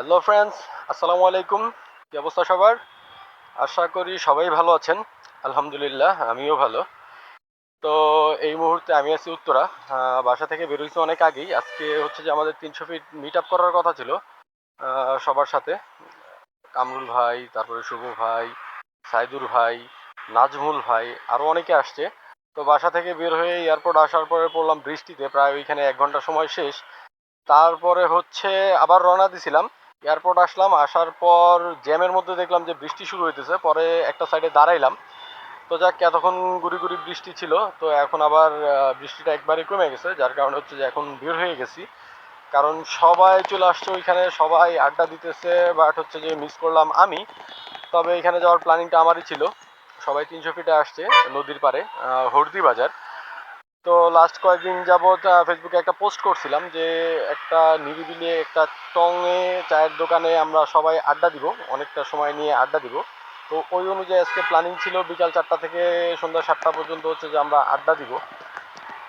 Hello friends, আসসালামু আলাইকুম। কি অবস্থা সবার? আশা করি সবাই ভালো আছেন। আলহামদুলিল্লাহ, আমিও ভালো। তো এই মুহূর্তে আমি আছি উত্তরা। বাসা থেকে বেরোইছি অনেক আগেই। আজকে হচ্ছে যে আমাদের ৩০০ ফিট মিট আপ করার কথা ছিল সবার সাথে। কামরুল ভাই, তারপরে শুভ ভাই, সাইদুর ভাই, নাজমুল ভাই, আরও অনেকে আসছে। তো বাসা থেকে বের হয়ে এয়ারপোর্ট আসার পরে পড়লাম বৃষ্টিতে, প্রায় ওইখানে ১ ঘন্টা সময় শেষ। তারপরে হচ্ছে আবার রওনা দিছিলাম। এয়ারপোর্ট আসলাম, আসার পর জ্যামের মধ্যে দেখলাম যে বৃষ্টি শুরু হইতেছে, পরে একটা সাইডে দাঁড়াইলাম। তো যাক, এতক্ষণ গুড়ি গুড়ি বৃষ্টি ছিল, তো এখন আবার বৃষ্টিটা একবারে কমে গেছে, যার কারণে হচ্ছে যে এখন বের হয়ে গেছি। কারণ সবাই চলে আসছে ওইখানে, সবাই আড্ডা দিতেছে, বাট হচ্ছে যে মিস করলাম আমি। তবে এখানে যাওয়ার প্ল্যানিংটা আমারই ছিল। সবাই ৩০০ ফিটে আসছে নদীর পাড়ে, হর্দি বাজার। তো লাস্ট কয়েকদিন যাবৎ ফেসবুকে একটা পোস্ট করছিলাম যে একটা নিরিবিলি একটা টঙে চায়ের দোকানে আমরা সবাই আড্ডা দিব, অনেকটা সময় নিয়ে আড্ডা দিব। তো ওই অনুযায়ী আজকে প্ল্যানিং ছিল বিকাল ৪টা থেকে সন্ধ্যা ৭টা পর্যন্ত হচ্ছে যে আমরা আড্ডা দিব।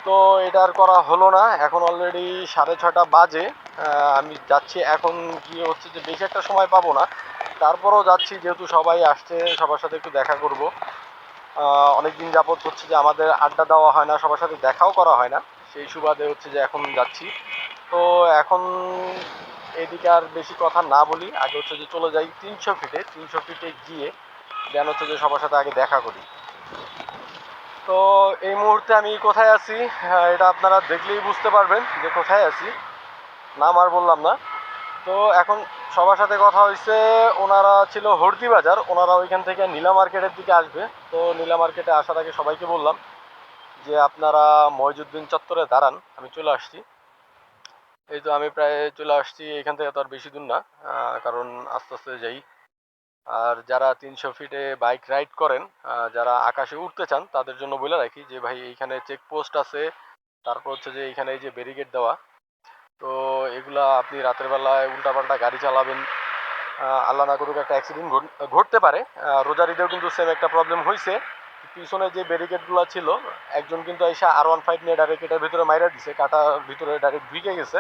তো এটা আর করা হলো না, এখন অলরেডি 6:30 বাজে। আমি যাচ্ছি এখন, গিয়ে হচ্ছে যে বেশি একটা সময় পাবো না, তারপরেও যাচ্ছি যেহেতু সবাই আসছে, সবার সাথে একটু দেখা করব। অনেকদিন যাবৎ হচ্ছে যে আমাদের আড্ডা দেওয়া হয় না, সবার সাথে দেখাও করা হয় না, সেই সুবাদে হচ্ছে যে এখন যাচ্ছি। তো এখন এদিকে আর বেশি কথা না বলি, আগে হচ্ছে যে চলে যাই ৩০০ ফিটে। ৩০০ ফিটে গিয়ে দেন হচ্ছে যে সবার সাথে আগে দেখা করি। তো এই মুহূর্তে আমি কোথায় আছি, এটা আপনারা দেখলেই বুঝতে পারবেন যে কোথায় আছি। নাম আর বললাম না। তো এখন সবার সাথে কথা হয়েছে, ওনারা ছিল হর্দি বাজার, ওনারা ওইখান থেকে নীলা মার্কেটের দিকে আসবে। তো নীলা মার্কেটে আসার আগে সবাইকে বললাম যে আপনারা মইজুদ্দিন চত্বরে দাঁড়ান, আমি চলে আসছি। এই তো আমি প্রায় চলে আসছি, এখান থেকে তো আর বেশি দূর না, কারণ আস্তে আস্তে যাই। আর যারা ৩০০ ফিটে বাইক রাইড করেন, যারা আকাশে উঠতে চান, তাদের জন্য বলে রাখি যে ভাই এইখানে চেকপোস্ট আছে, তারপর হচ্ছে যে এইখানে এই যে ব্যারিকেড দেওয়া। তো এগুলা আপনি রাতের বেলায় উল্টাপাল্টা গাড়ি চালাবেন, আল্লাহ না করুক একটা অ্যাক্সিডেন্ট ঘটতে পারে। রোজারিতেও কিন্তু সেম একটা প্রবলেম হয়েছে। পিছনে যে ব্যারিকেডগুলো ছিল, একজন কিন্তু এসে R15 নিয়ে ডাইরেক্ট এটার ভিতরে মাইরা দিছে, কাটা ভিতরে ডাইরেক্ট ঢুকে গেছে।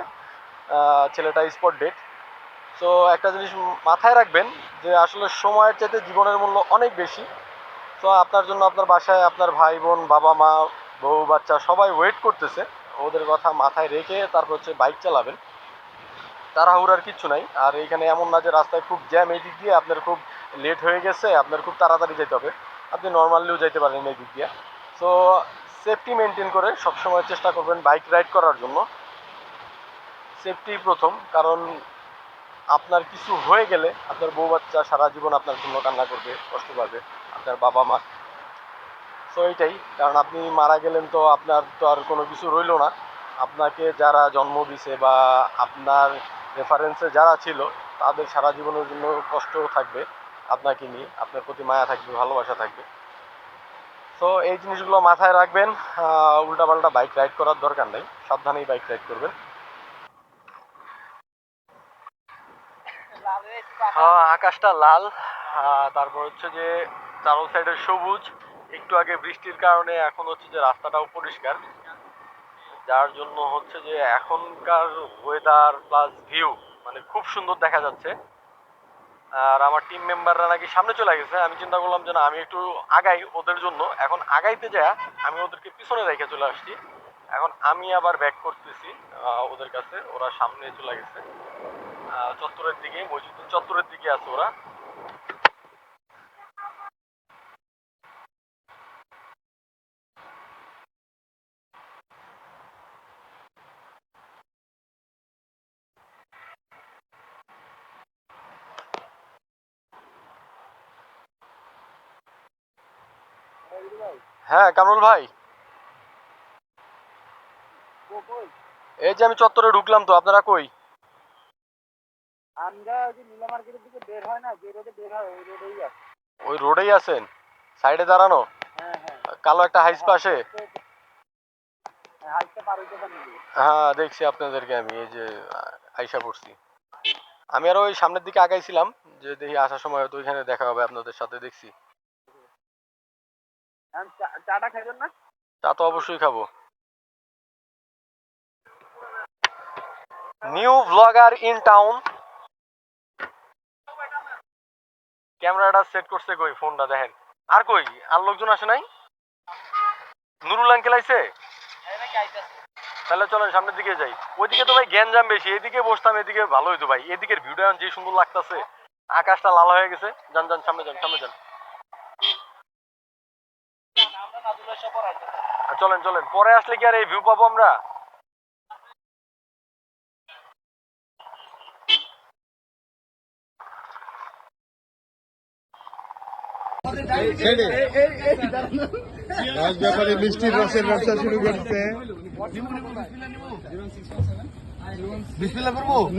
ছেলেটা স্পট ডেড। তো একটা জিনিস মাথায় রাখবেন যে আসলে সময়ের চাইতে জীবনের মূল্য অনেক বেশি। তো আপনার জন্য আপনার বাসায় আপনার ভাই বোন, বাবা মা, বউ বাচ্চা সবাই ওয়েট করতেছে। ওদের কথা মাথায় রেখে তারপর হচ্ছে বাইক চালাবেন। তাড়াহুড়ার কিচ্ছু নাই। আর এইখানে এমন না যে রাস্তায় খুব জ্যাম, এই দিক দিয়ে আপনার খুব লেট হয়ে গেছে, আপনার খুব তাড়াতাড়ি যেতে হবে, আপনি নর্মালিও যেতে পারেন এই দিক দিয়ে। সো সেফটি মেনটেন করে সবসময় চেষ্টা করবেন বাইক রাইড করার জন্য। সেফটি প্রথম, কারণ আপনার কিছু হয়ে গেলে আপনার বউ বাচ্চা সারা জীবন আপনার জন্য কান্না করবে, কষ্ট পাবে, আপনার বাবা মা। সো এইটাই, কারণ আপনি মারা গেলেন তো আপনার তো আর কোনো কিছু রইলো না। আপনাকে যারা জন্ম দিছে বা আপনার রেফারেন্সে যারা ছিল, তাদের সারা জীবনের জন্য কষ্ট থাকবে আপনাকে নিয়ে, আপনার প্রতি মায়া থাকবে, ভালোবাসা থাকবে। তো এই জিনিসগুলো মাথায় রাখবেন। উল্টাপাল্টা বাইক রাইড করার দরকার নেই, সাবধানেই বাইক রাইড করবেন। হ্যাঁ, আকাশটা লাল, তারপর হচ্ছে যে চারো সাইডে সবুজ। একটু আগে বৃষ্টির কারণে এখন হচ্ছে যে রাস্তাটাও পরিষ্কার, যার জন্য হচ্ছে যে এখনকার ওয়েদার প্লাস ভিউ মানে খুব সুন্দর দেখা যাচ্ছে। আর আমার টিম মেম্বাররা নাকি সামনে চলে গেছে, আমি চিন্তা করলাম যে না, আমি একটু আগাই ওদের জন্য। এখন আগাইতে যায় আমি ওদেরকে পিছনে রেখে চলে আসছি। এখন আমি আবার ব্যাক করতেছি ওদের কাছে, ওরা সামনে চলে গেছে চত্বরের দিকে, মসজিদের চত্বরের দিকে আছে ওরা। হ্যাঁ কামরুল ভাই, এই যে আমি চত্বরে ঢুকলাম, তো আপনারা কই? আমরা ওই যে নীলা মার্কেটের দিকে বের হয় না, যে রোডে বের হয় ওই রোডেই আছে। ওই রোডেই আছেন, সাইডে দাঁড়ানো? হ্যাঁ হ্যাঁ কালো একটা হাইস হ্যাঁ, পাশে। হাইটটা পার হইতে পারি। হ্যাঁ দেখছি আপনাদেরকে, আমি এই যে আইসা পড়ছি। আমি আরো ওই সামনের দিকে আগাইছিলাম, যে দেখি আসার সময় হয়তো ওইখানে দেখা হবে আপনাদের সাথে, দেখছি। চাটা খাইবেন না? তা তো অবশ্যই খাবো। New blogger in town. ক্যামেরাটা সেট করছে কই, ফোনটা দেখেন। আর কই, আর লোকজন আসে নাই? নুরুল আঙ্কেল আইছে? তাহলে চলেন সামনের দিকে যাই। ওইদিকে তো ভাই গ্যাঞ্জাম বেশি, এদিকে বসতাম, এদিকে ভালো হইতো ভাই। এদিকের ভিউটা যে সুন্দর লাগতাছে, আকাশটা লাল হয়ে গেছে। যান যান, সামনে যান, সামনে যান। চলেন চলেন, পরে আসলে কি আর এই ভিউ পাবো আমরা? ব্যাপারে মিষ্টির রসের ব্যবসা শুরু করছে।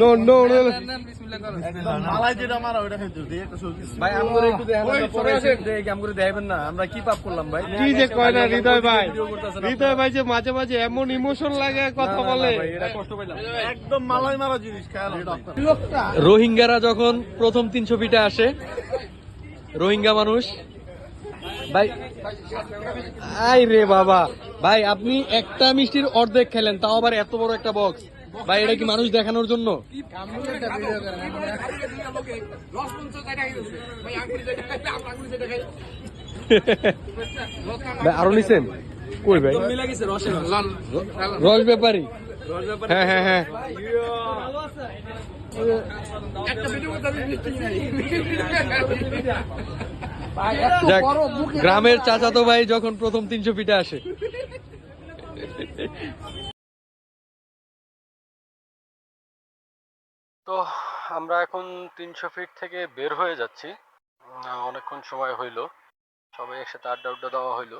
নো নো নো ভাই আমগুলো একটু দেখাবেন না, আমরা কি পাপ করলাম ভাই? কি যে কয় না হৃদয় ভাই, হৃদয় ভাই যে মাঝে মাঝে এমন ইমোশন লাগে কথা বলে, একদম মালাই মারা জিনিস। রোহিঙ্গারা যখন প্রথম 300 ফিটে আসে, রোহিঙ্গা মানুষ ভাই, আই রে বাবা ভাই, আপনি একটা মিষ্টির অর্ধেক খেলেন, তাও আবার এত বড় একটা বক্স। ভাই এটা কি মানুষ দেখানোর জন্য? ভাই আরো নিছেন কই ভাই? রস ব্যাপারী, হ্যাঁ হ্যাঁ হ্যাঁ। যাক, গ্রামের চাচাতো ভাই যখন প্রথম 300 ফিটে আসে। তো আমরা এখন 300 ফিট থেকে বের হয়ে যাচ্ছি। অনেকক্ষণ সময় হইলো, সবাই একসাথে আড্ডা উড্ডা দেওয়া হইলো।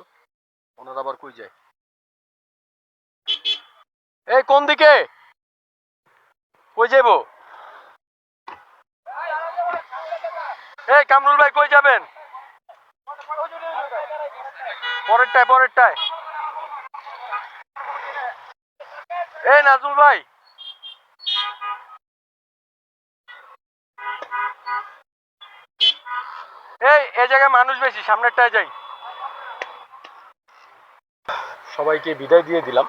ওনারা আবার কই যায়? এই কোন দিকে, কই যাইবো? এই কামরুল ভাই কই যাবেন? পরেরটায় পরেরটায়। এই নাজমুল ভাই, এই জায়গায় মানুষ বেশি, সামনেরটায় যাই। সবাইকে বিদায় দিয়ে দিলাম।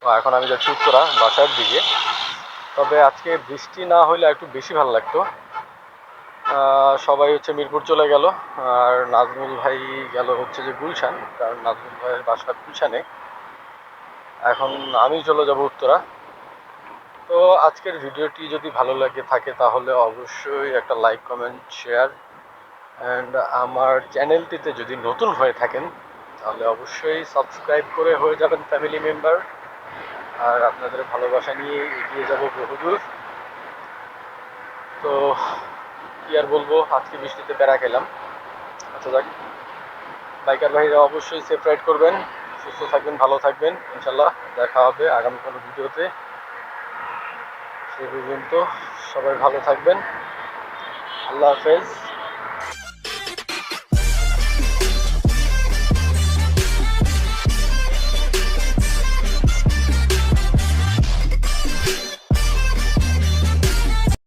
তো এখন আমি যাচ্ছি উত্তরা, বাসার দিকে। তবে আজকে বৃষ্টি না হইলে একটু বেশি ভালো লাগতো। সবাই হচ্ছে মিরপুর চলে গেল, আর নাজমুল ভাই গেল হচ্ছে যে গুলশান, কারণ নাজমুল ভাইয়ের বাসা গুলশানে। এখন আমি চলে যাব উত্তরা। তো আজকের ভিডিওটি যদি ভালো লাগে থাকে তাহলে অবশ্যই একটা লাইক, কমেন্ট, শেয়ার, অ্যান্ড আমার চ্যানেলটিতে যদি নতুন হয়ে থাকেন তাহলে অবশ্যই সাবস্ক্রাইব করে হয়ে যাবেন ফ্যামিলি মেম্বার। আর আপনাদের ভালোবাসা নিয়ে এগিয়ে যাব বহুদূর। তো কি আর বলবো, আজকে বৃষ্টিতে প্যারা খেলাম। আচ্ছা যাক, বাইকার ভাইরা অবশ্যই সেফ রাইড করবেন, সুস্থ থাকবেন, ভালো থাকবেন। ইনশাল্লাহ দেখা হবে আগামী কোনো ভিডিওতে। সে পর্যন্ত সবাই ভালো থাকবেন। আল্লাহ হাফেজ।